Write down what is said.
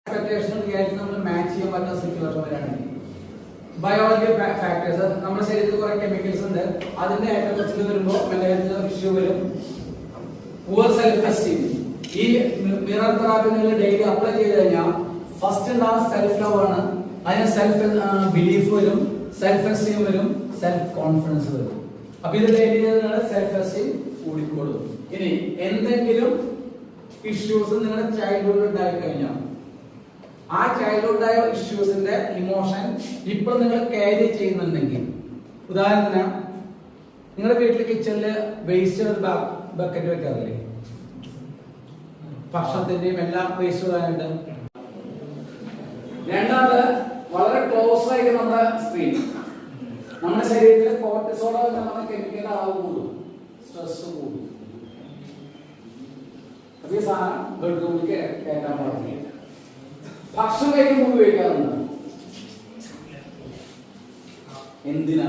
Expectation reality നമ്മൾ match ചെയ്യാൻ പറ്റുന്ന സിറ്റുവേഷൻ വരാണെങ്കിൽ ബയോളജി ഫാക്ടേഴ്സ് നമ്മുടെ ശരീരത്തിൽ കുറെ കെമിക്കൽസ് ഉണ്ട്, അതിന്റെ ഏറ്റവും വരുമ്പോൾ മെന്റൽ ഇഷ്യൂ വരും. Poor self esteem. ഈ മിറർ തെറാപ്പി നിങ്ങൾ ഡെയിലി അപ്ലൈ ചെയ്ത് കഴിഞ്ഞാൽ ഫസ്റ്റ് ഉണ്ടാകുന്ന സെൽഫ് ലവ് ആണ്. അതിന് സെൽഫ് ബിലീഫ് വരും, സെൽഫ് എസ്റ്റീം വരും, സെൽഫ് കോൺഫിഡൻസ് വരും. അപ്പൊ ഇത് ഡെയിലി ചെയ്ത് സെൽഫ് എസ്റ്റീം കൂടിക്കോളും. ഇനി എന്തെങ്കിലും ഇഷ്യൂസ് നിങ്ങളുടെ ചൈൽഡ്ഹുഡ് ഉണ്ടായി കഴിഞ്ഞാൽ ആ ചൈൽഡ്ഹുഡായ ഇഷ്യൂസിന്റെ ഇമോഷൻ ഇപ്പോൾ നിങ്ങൾ ക്യാരി ചെയ്യുന്നുണ്ടെങ്കിൽ, ഉദാഹരണത്തിന് നിങ്ങളുടെ വീട്ടിൽ കിച്ചണില് വേസ്റ്റ് ബക്കറ്റ് വെക്കാറില്ലേ, ഭക്ഷണത്തിന്റെയും എല്ലാം വേസ്റ്റ് ഇടാനായിട്ട്. രണ്ടാമത് വളരെ ക്ലോസ് ആയിട്ട് നമ്മുടെ സ്ക്രീൻ, നമ്മുടെ ശരീരത്തിൽ കോർട്ടിസോൾ എന്ന കെമിക്കൽ അളവ് കൂടും, സ്ട്രെസ് കൂടും. അതേ സാധനം ബെഡ്റൂമിലേക്ക് കയറ്റാൻ പാടില്ല. ഭക്ഷണം കഴിക്കുമ്പോൾ ഉപയോഗിക്കാറുണ്ട്. എന്തിനാ?